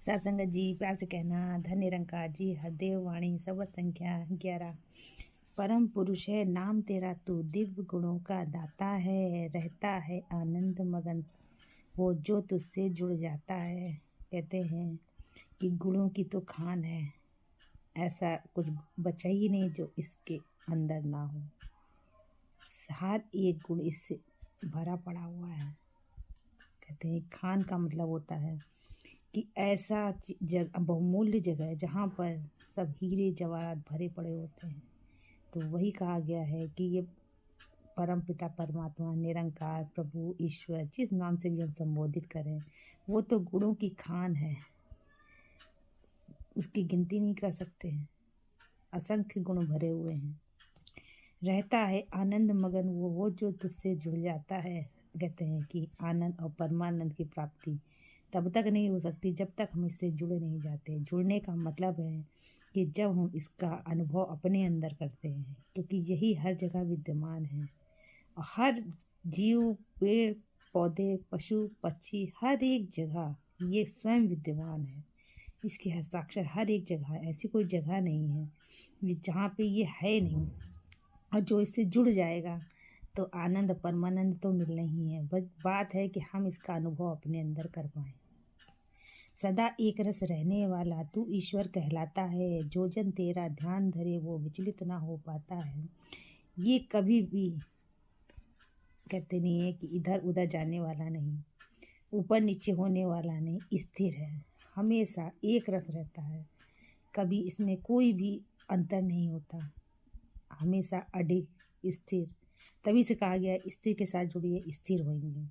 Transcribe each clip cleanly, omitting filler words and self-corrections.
सत्संगत जी प्यार से कहना। धन निरंकार जी हरदेव वाणी सबद संख्या 11। परम पुरुष है नाम तेरा तू, दिव्य गुणों का दाता है, रहता है आनंद मगन वो जो तुझसे जुड़ जाता है। कहते हैं कि गुणों की तो खान है, ऐसा कुछ बचा ही नहीं जो इसके अंदर ना हो। हर एक गुण इससे भरा पड़ा हुआ है। कहते हैं खान का मतलब होता है कि ऐसा जगह, बहुमूल्य जगह है जहाँ पर सब हीरे जवाहरात भरे पड़े होते हैं। तो वही कहा गया है कि ये परम पिता परमात्मा निरंकार प्रभु ईश्वर जिस नाम से भी हम संबोधित करें वो तो गुणों की खान है, उसकी गिनती नहीं कर सकते हैं। असंख्य गुण भरे हुए हैं। रहता है आनंद मगन वो जो तुझसे जुड़ जाता है। कहते हैं कि आनंद और परमानंद की प्राप्ति तब तक नहीं हो सकती जब तक हम इससे जुड़े नहीं जाते। जुड़ने का मतलब है कि जब हम इसका अनुभव अपने अंदर करते हैं, क्योंकि यही हर जगह विद्यमान है और हर जीव, पेड़ पौधे, पशु पक्षी, हर एक जगह ये स्वयं विद्यमान है। इसके हस्ताक्षर हर एक जगह, ऐसी कोई जगह नहीं है जहाँ पे ये है नहीं। और जो इससे जुड़ जाएगा तो आनंद परमानंद तो मिलना ही है। बस बात है कि हम इसका अनुभव अपने अंदर कर पाएं। सदा एक रस रहने वाला तू ईश्वर कहलाता है, जो जन तेरा ध्यान धरे वो विचलित ना हो पाता है। ये कभी भी कहते नहीं है कि इधर उधर जाने वाला नहीं, ऊपर नीचे होने वाला नहीं, स्थिर है, हमेशा एक रस रहता है। कभी इसमें कोई भी अंतर नहीं होता, हमेशा अडिग स्थिर। तभी से कहा गया स्थिर के साथ जुड़िए स्थिर होंगे।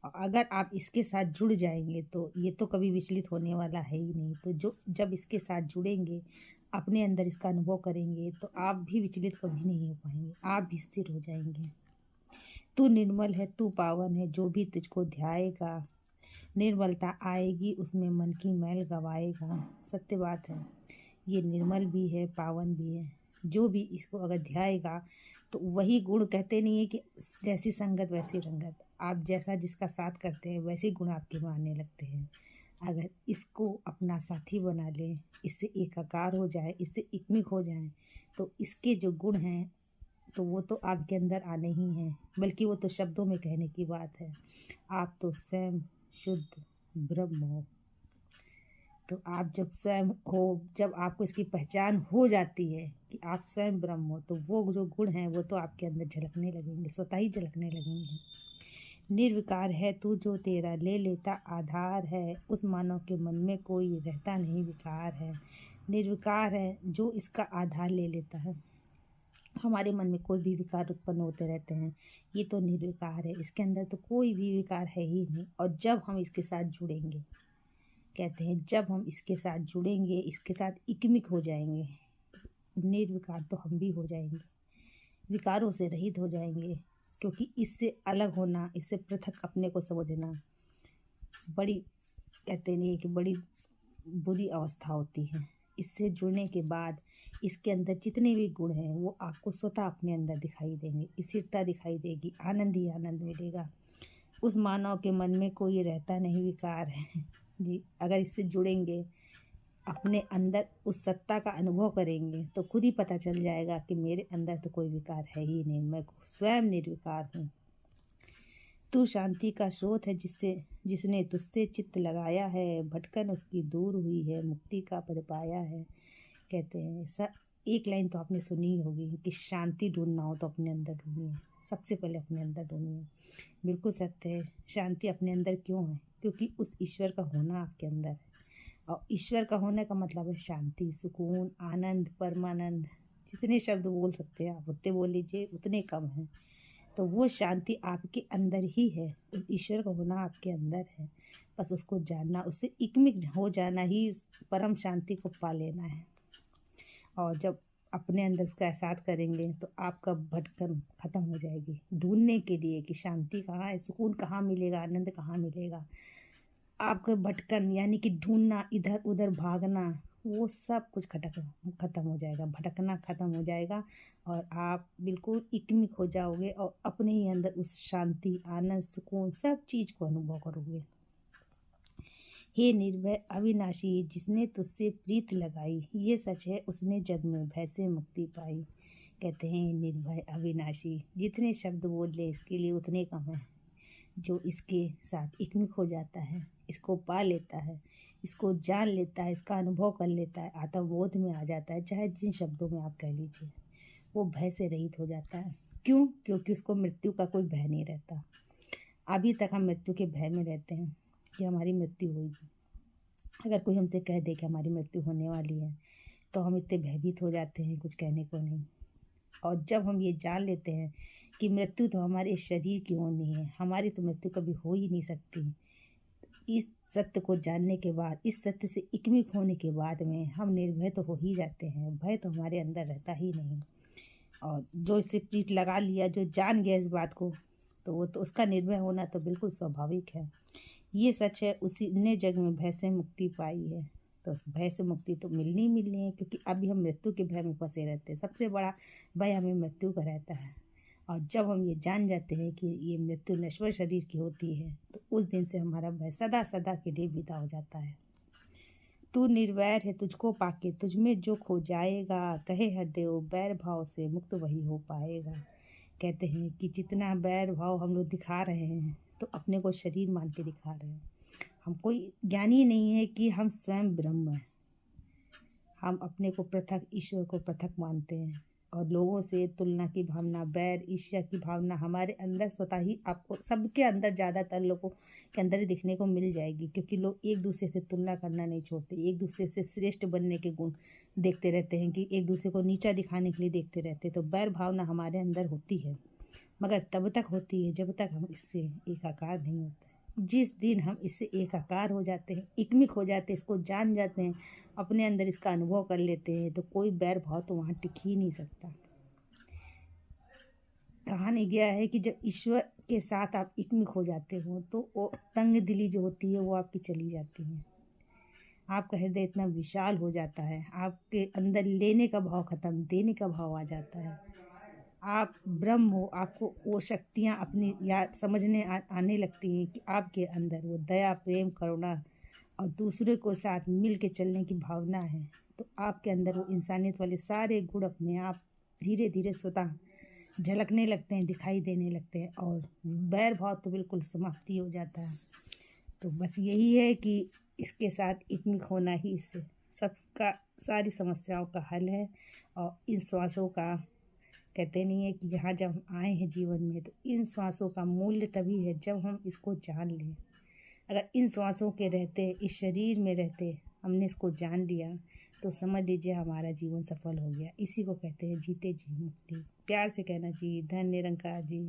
और अगर आप इसके साथ जुड़ जाएंगे तो ये तो कभी विचलित होने वाला है ही नहीं। तो जब इसके साथ जुड़ेंगे, अपने अंदर इसका अनुभव करेंगे तो आप भी विचलित कभी नहीं हो पाएंगे, आप भी स्थिर हो जाएंगे। तू निर्मल है, तू पावन है, जो भी तुझको ध्याएगा निर्मलता आएगी, उसमें मन की मैल गवाएगा। सत्य बात है, ये निर्मल भी है, पावन भी है। जो भी इसको अगर ध्याएगा तो वही गुण, कहते नहीं है कि जैसी संगत वैसी रंगत। आप जैसा जिसका साथ करते हैं वैसे गुण आपके में आने लगते हैं। अगर इसको अपना साथी बना लें, इससे एकाकार हो जाए, इससे इकमिक हो जाए, तो इसके जो गुण हैं तो वो तो आपके अंदर आने ही हैं। बल्कि वो तो शब्दों में कहने की बात है। आप तो स्वयं शुद्ध ब्रह्म हो। तो आप जब स्वयं हो, जब आपको इसकी पहचान हो जाती है कि आप स्वयं ब्रह्म हो, तो वो जो गुण हैं वो तो आपके अंदर झलकने लगेंगे, स्वतः ही झलकने लगेंगे। निर्विकार है तू जो तेरा ले लेता आधार है, उस मानव के मन में कोई रहता नहीं विकार है। निर्विकार है जो इसका आधार ले लेता है। हमारे मन में कोई भी विकार उत्पन्न होते रहते हैं, ये तो निर्विकार है, इसके अंदर तो कोई भी विकार है ही नहीं। और जब हम इसके साथ जुड़ेंगे, कहते हैं जब हम इसके साथ जुड़ेंगे, इसके साथ इकमिक हो जाएंगे, निर्विकार तो हम भी हो जाएंगे, विकारों से रहित हो जाएंगे। क्योंकि इससे अलग होना, इससे पृथक अपने को समझना बड़ी, कहते नहीं कि बड़ी बुरी अवस्था होती है। इससे जुड़ने के बाद इसके अंदर जितने भी गुण हैं वो आपको स्वतः अपने अंदर दिखाई देंगे, स्थिरता दिखाई देगी, आनंद ही आनंद मिलेगा। उस मानव के मन में कोई रहता नहीं विकार है जी। अगर इससे जुड़ेंगे, अपने अंदर उस सत्ता का अनुभव करेंगे तो खुद ही पता चल जाएगा कि मेरे अंदर तो कोई विकार है ही नहीं, मैं स्वयं निर्विकार हूँ। तू शांति का स्रोत है, जिसने तुझसे चित्त लगाया है, भटकन उसकी दूर हुई है, मुक्ति का पद पाया है। कहते हैं एक लाइन तो आपने सुनी ही होगी कि शांति ढूंढना हो तो अपने अंदर ढूंढिए, सबसे पहले अपने अंदर ढूंढिए। बिल्कुल सत्य है। शांति अपने अंदर क्यों है? क्योंकि उस ईश्वर का होना आपके अंदर है। और ईश्वर का होने का मतलब है शांति, सुकून, आनंद, परमानंद। जितने शब्द बोल सकते हैं आप उतने बोल लीजिए, उतने कम हैं। तो वो शांति आपके अंदर ही है, उस ईश्वर का होना आपके अंदर है। बस उसको जानना, उससे इकमिक हो जाना ही परम शांति को पा लेना है। और जब अपने अंदर उसका एहसास करेंगे तो आपका भटकन खत्म हो जाएगी। ढूंढने के लिए कि शांति कहाँ है, सुकून कहाँ मिलेगा, आनंद कहाँ मिलेगा, आपका भटकन यानी कि ढूंढना, इधर उधर भागना, वो सब कुछ खत्म हो जाएगा, भटकना खत्म हो जाएगा। और आप बिल्कुल इकमिक हो जाओगे और अपने ही अंदर उस शांति, आनंद, सुकून सब चीज़ को अनुभव करोगे। हे निर्भय अविनाशी, जिसने तुझसे प्रीत लगाई, ये सच है उसने जग में भय से मुक्ति पाई। कहते हैं निर्भय अविनाशी, जितने शब्द बोल ले इसके लिए उतने कम है। जो इसके साथ एकमिक हो जाता है, इसको पा लेता है, इसको जान लेता है, इसका अनुभव कर लेता है, आत्मबोध में आ जाता है, चाहे जिन शब्दों में आप कह लीजिए, वो भय से रहित हो जाता है। क्यों? क्योंकि उसको मृत्यु का कोई भय नहीं रहता। अभी तक हम मृत्यु के भय में रहते हैं कि हमारी मृत्यु होगी। अगर कोई हमसे कह दे कि हमारी मृत्यु होने वाली है तो हम इतने भयभीत हो जाते हैं, कुछ कहने को नहीं। और जब हम ये जान लेते हैं कि मृत्यु तो हमारे शरीर की होनी है, हमारी तो मृत्यु कभी हो ही नहीं सकती, इस सत्य को जानने के बाद, इस सत्य से एकमिक होने के बाद में हम निर्भय तो हो ही जाते हैं। भय तो हमारे अंदर रहता ही नहीं। और जो इससे प्रीत लगा लिया, जो जान गया इस बात को, तो वो तो उसका निर्भय होना तो बिल्कुल स्वाभाविक है। ये सच है उसी ने जग में भय से मुक्ति पाई है। तो उस भय से मुक्ति तो मिलनी ही मिलनी है, क्योंकि अभी हम मृत्यु के भय में फंसे रहते हैं। सबसे बड़ा भय हमें मृत्यु का रहता है। और जब हम ये जान जाते हैं कि ये मृत्यु नश्वर शरीर की होती है, तो उस दिन से हमारा भय सदा सदा के लिए विदा हो जाता है। तू निर्वैर है, तुझको पाके तुझ में जो खो जाएगा, कहे हरदेव बैर भाव से मुक्त वही हो पाएगा। कहते हैं कि जितना बैर भाव हम लोग दिखा रहे हैं, तो अपने को शरीर मान के दिखा रहे हैं। हम कोई ज्ञानी नहीं है कि हम स्वयं ब्रह्म हैं। हम अपने को पृथक, ईश्वर को पृथक मानते हैं। और लोगों से तुलना की भावना, बैर ईर्ष्या की भावना हमारे अंदर स्वतः ही, आपको सबके अंदर, ज़्यादातर लोगों के अंदर ही दिखने को मिल जाएगी। क्योंकि लोग एक दूसरे से तुलना करना नहीं छोड़ते, एक दूसरे से श्रेष्ठ बनने के गुण देखते रहते हैं, कि एक दूसरे को नीचा दिखाने के लिए देखते रहते हैं। तो बैर भावना हमारे अंदर होती है, मगर तब तक होती है जब तक हम इससे एकाकार नहीं होते। जिस दिन हम इससे एकाकार हो जाते हैं, एकमिक हो जाते हैं, इसको जान जाते हैं, अपने अंदर इसका अनुभव कर लेते हैं, तो कोई बैर भाव तो वहाँ टिक ही नहीं सकता। कहा नहीं गया है कि जब ईश्वर के साथ आप एकमिक हो जाते हो, तो वो तंग दिली जो होती है वो आपकी चली जाती है। आपका हृदय इतना विशाल हो जाता है, आपके अंदर लेने का भाव खत्म, देने का भाव आ जाता है। आप ब्रह्म हो, आपको वो शक्तियाँ अपनी याद समझने आने लगती हैं कि आपके अंदर वो दया, प्रेम, करुणा और दूसरे को साथ मिल के चलने की भावना है। तो आपके अंदर वो इंसानियत वाले सारे गुण अपने आप धीरे धीरे स्वतः झलकने लगते हैं, दिखाई देने लगते हैं, और बैर भाव तो बिल्कुल समाप्ति हो जाता है। तो बस यही है कि इसके साथ एकमिक होना ही इससे सबका, सारी समस्याओं का हल है। और इन श्वासों का, कहते नहीं है कि यहाँ जब हम आए हैं जीवन में, तो इन श्वासों का मूल्य तभी है जब हम इसको जान लें। अगर इन श्वासों के रहते, इस शरीर में रहते हमने इसको जान लिया, तो समझ लीजिए हमारा जीवन सफल हो गया। इसी को कहते हैं जीते जी मुक्ति। प्यार से कहना जी, धन निरंकार जी।